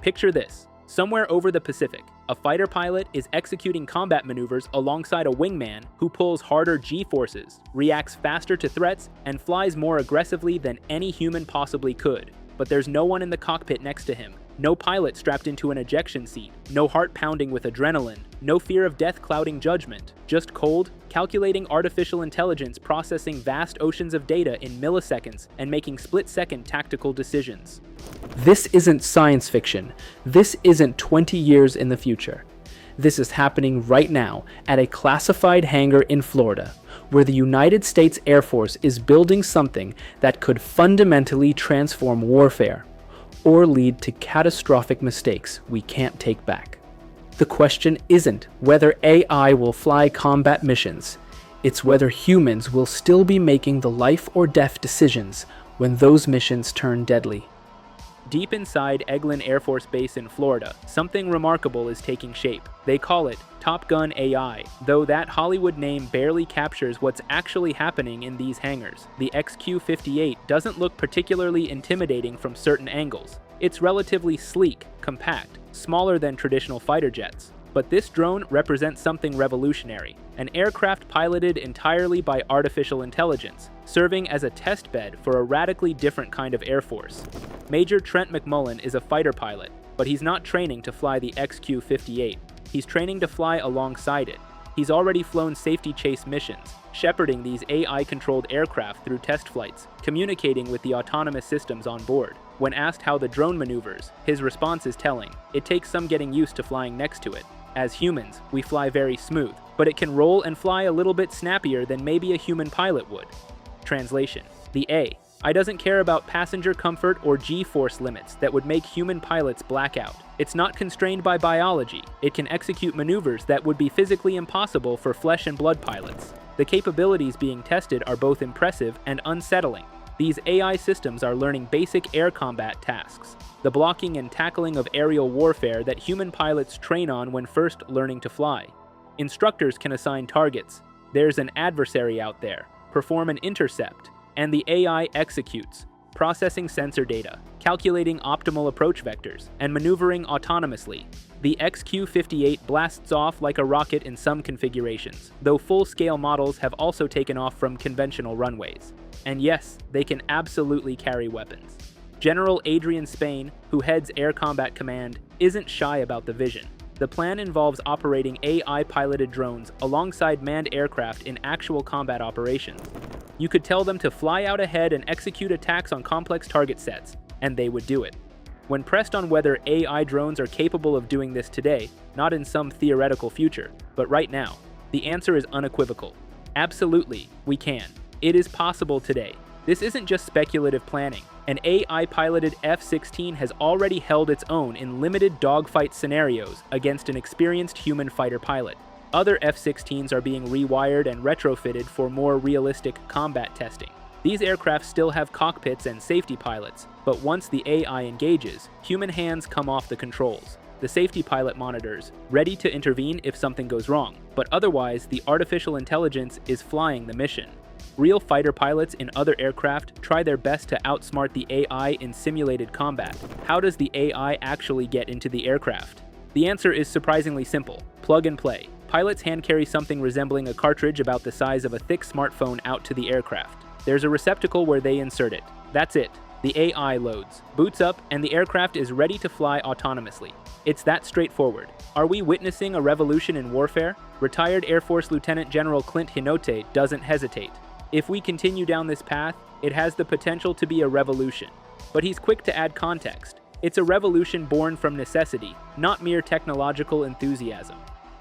Picture this. Somewhere over the Pacific, a fighter pilot is executing combat maneuvers alongside a wingman who pulls harder G-forces, reacts faster to threats, and flies more aggressively than any human possibly could. But there's no one in the cockpit next to him. No pilot strapped into an ejection seat, no heart pounding with adrenaline, no fear of death clouding judgment, just cold, calculating artificial intelligence processing vast oceans of data in milliseconds and making split-second tactical decisions. This isn't science fiction. This isn't 20 years in the future. This is happening right now at a classified hangar in Florida, where the United States Air Force is building something that could fundamentally transform warfare or lead to catastrophic mistakes we can't take back. The question isn't whether AI will fly combat missions. It's whether humans will still be making the life or death decisions when those missions turn deadly. Deep inside Eglin Air Force Base in Florida, something remarkable is taking shape. They call it Top Gun AI, though that Hollywood name barely captures what's actually happening in these hangars. The XQ-58 doesn't look particularly intimidating from certain angles. It's relatively sleek, compact, smaller than traditional fighter jets. But this drone represents something revolutionary, an aircraft piloted entirely by artificial intelligence, serving as a test bed for a radically different kind of air force. Major Trent McMullen is a fighter pilot, but he's not training to fly the XQ-58. He's training to fly alongside it. He's already flown safety chase missions, shepherding these AI-controlled aircraft through test flights, communicating with the autonomous systems on board. When asked how the drone maneuvers, his response is telling. It takes some getting used to flying next to it. As humans, we fly very smooth, but it can roll and fly a little bit snappier than maybe a human pilot would. Translation: the AI doesn't care about passenger comfort or G-force limits that would make human pilots black out. It's not constrained by biology. It can execute maneuvers that would be physically impossible for flesh and blood pilots. The capabilities being tested are both impressive and unsettling. These AI systems are learning basic air combat tasks, the blocking and tackling of aerial warfare that human pilots train on when first learning to fly. Instructors can assign targets. There's an adversary out there. Perform an intercept. And the AI executes, processing sensor data, calculating optimal approach vectors, and maneuvering autonomously. The XQ-58 blasts off like a rocket in some configurations, though full-scale models have also taken off from conventional runways. And yes, they can absolutely carry weapons. General Adrian Spain, who heads Air Combat Command, isn't shy about the vision. The plan involves operating AI-piloted drones alongside manned aircraft in actual combat operations. You could tell them to fly out ahead and execute attacks on complex target sets, and they would do it. When pressed on whether AI drones are capable of doing this today, not in some theoretical future, but right now, the answer is unequivocal. Absolutely, we can. It is possible today. This isn't just speculative planning. An AI-piloted F-16 has already held its own in limited dogfight scenarios against an experienced human fighter pilot. Other F-16s are being rewired and retrofitted for more realistic combat testing. These aircraft still have cockpits and safety pilots, but once the AI engages, human hands come off the controls. The safety pilot monitors, ready to intervene if something goes wrong, but otherwise the artificial intelligence is flying the mission. Real fighter pilots in other aircraft try their best to outsmart the AI in simulated combat. How does the AI actually get into the aircraft? The answer is surprisingly simple: plug and play. Pilots hand carry something resembling a cartridge about the size of a thick smartphone out to the aircraft. There's a receptacle where they insert it. That's it. The AI loads, boots up, and the aircraft is ready to fly autonomously. It's that straightforward. Are we witnessing a revolution in warfare? Retired Air Force Lieutenant General Clint Hinote doesn't hesitate. If we continue down this path, it has the potential to be a revolution. But he's quick to add context. It's a revolution born from necessity, not mere technological enthusiasm.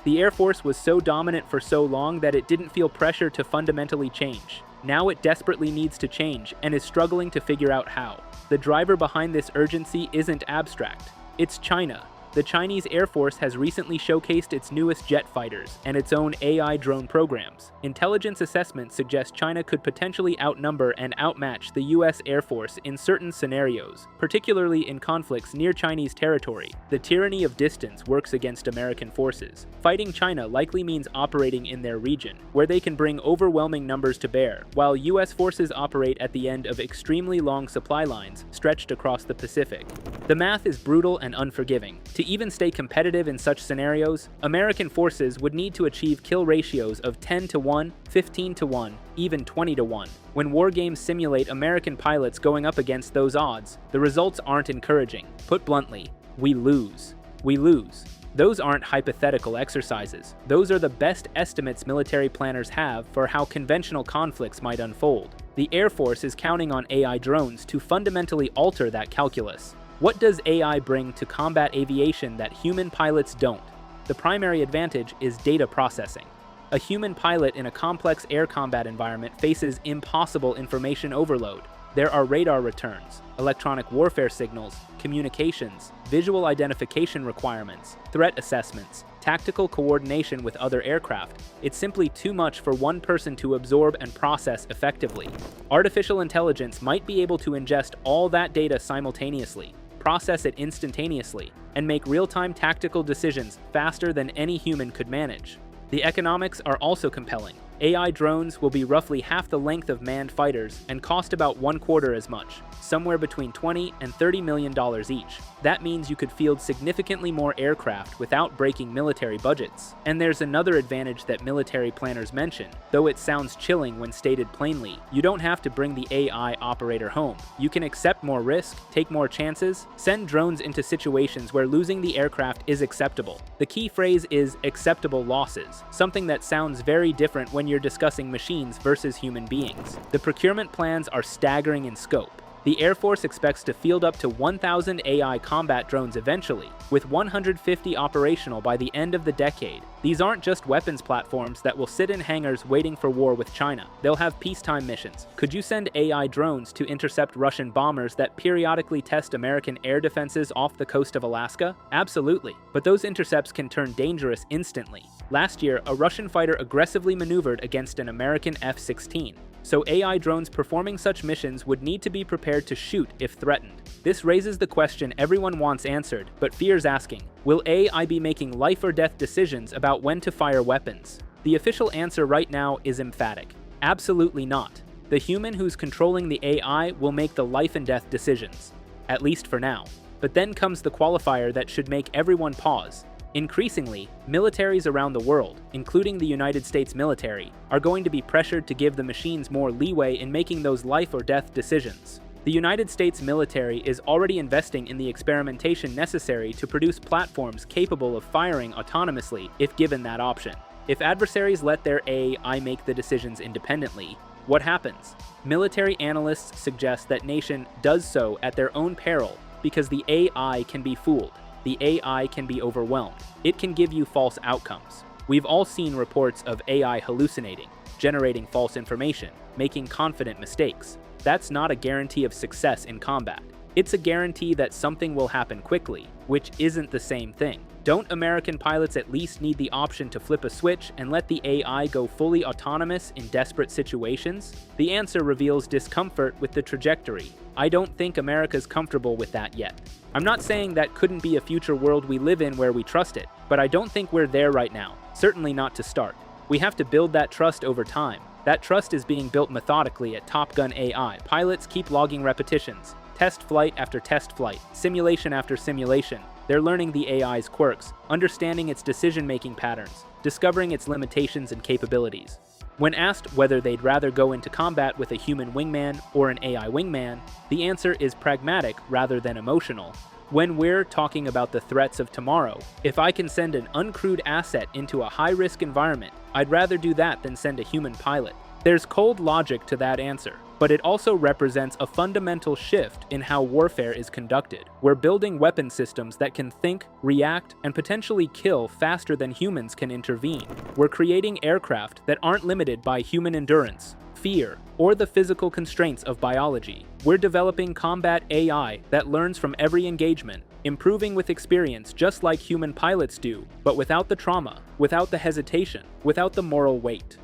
The Air Force was so dominant for so long that it didn't feel pressure to fundamentally change. Now it desperately needs to change and is struggling to figure out how. The driver behind this urgency isn't abstract. It's China. The Chinese Air Force has recently showcased its newest jet fighters and its own AI drone programs. Intelligence assessments suggest China could potentially outnumber and outmatch the US Air Force in certain scenarios, particularly in conflicts near Chinese territory. The tyranny of distance works against American forces. Fighting China likely means operating in their region, where they can bring overwhelming numbers to bear, while US forces operate at the end of extremely long supply lines stretched across the Pacific. The math is brutal and unforgiving. To even stay competitive in such scenarios, American forces would need to achieve kill ratios of 10 to 1, 15 to 1, even 20 to 1. When war games simulate American pilots going up against those odds, the results aren't encouraging. Put bluntly, we lose. We lose. Those aren't hypothetical exercises. Those are the best estimates military planners have for how conventional conflicts might unfold. The Air Force is counting on AI drones to fundamentally alter that calculus. What does AI bring to combat aviation that human pilots don't? The primary advantage is data processing. A human pilot in a complex air combat environment faces impossible information overload. There are radar returns, electronic warfare signals, communications, visual identification requirements, threat assessments, tactical coordination with other aircraft. It's simply too much for one person to absorb and process effectively. Artificial intelligence might be able to ingest all that data simultaneously, process it instantaneously, and make real-time tactical decisions faster than any human could manage. The economics are also compelling. AI drones will be roughly half the length of manned fighters and cost about 1/4 as much, somewhere between $20 and $30 million each. That means you could field significantly more aircraft without breaking military budgets. And there's another advantage that military planners mention, though it sounds chilling when stated plainly. You don't have to bring the AI operator home. You can accept more risk, take more chances, send drones into situations where losing the aircraft is acceptable. The key phrase is acceptable losses, something that sounds very different when you're discussing machines versus human beings. The procurement plans are staggering in scope. The Air Force expects to field up to 1,000 AI combat drones eventually, with 150 operational by the end of the decade. These aren't just weapons platforms that will sit in hangars waiting for war with China. They'll have peacetime missions. Could you send AI drones to intercept Russian bombers that periodically test American air defenses off the coast of Alaska? Absolutely. But those intercepts can turn dangerous instantly. Last year, a Russian fighter aggressively maneuvered against an American F-16. So AI drones performing such missions would need to be prepared to shoot if threatened. This raises the question everyone wants answered, but fears asking: will AI be making life or death decisions about when to fire weapons? The official answer right now is emphatic. Absolutely not. The human who's controlling the AI will make the life and death decisions. At least for now. But then comes the qualifier that should make everyone pause. Increasingly, militaries around the world, including the United States military, are going to be pressured to give the machines more leeway in making those life or death decisions. The United States military is already investing in the experimentation necessary to produce platforms capable of firing autonomously if given that option. If adversaries let their AI make the decisions independently, what happens? Military analysts suggest that nation does so at their own peril because the AI can be fooled. The AI can be overwhelmed. It can give you false outcomes. We've all seen reports of AI hallucinating, generating false information, making confident mistakes. That's not a guarantee of success in combat. It's a guarantee that something will happen quickly, which isn't the same thing. Don't American pilots at least need the option to flip a switch and let the AI go fully autonomous in desperate situations? The answer reveals discomfort with the trajectory. I don't think America's comfortable with that yet. I'm not saying that couldn't be a future world we live in where we trust it, but I don't think we're there right now, certainly not to start. We have to build that trust over time. That trust is being built methodically at Top Gun AI. Pilots keep logging repetitions, test flight after test flight, simulation after simulation. They're learning the AI's quirks, understanding its decision-making patterns, discovering its limitations and capabilities. When asked whether they'd rather go into combat with a human wingman or an AI wingman, the answer is pragmatic rather than emotional. When we're talking about the threats of tomorrow, if I can send an uncrewed asset into a high-risk environment, I'd rather do that than send a human pilot. There's cold logic to that answer, but it also represents a fundamental shift in how warfare is conducted. We're building weapon systems that can think, react, and potentially kill faster than humans can intervene. We're creating aircraft that aren't limited by human endurance, fear, or the physical constraints of biology. We're developing combat AI that learns from every engagement, improving with experience just like human pilots do, but without the trauma, without the hesitation, without the moral weight.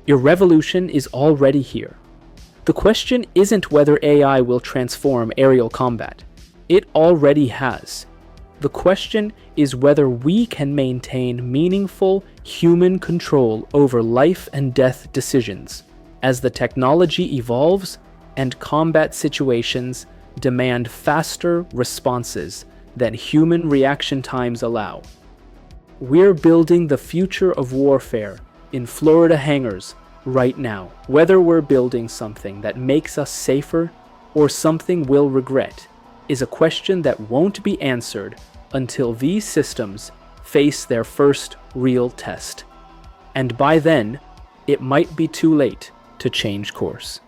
Your revolution is already here. The question isn't whether AI will transform aerial combat. It already has. The question is whether we can maintain meaningful human control over life and death decisions as the technology evolves and combat situations demand faster responses than human reaction times allow. We're building the future of warfare in Florida hangars right now. Whether we're building something that makes us safer or something we'll regret is a question that won't be answered until these systems face their first real test. And by then, it might be too late to change course.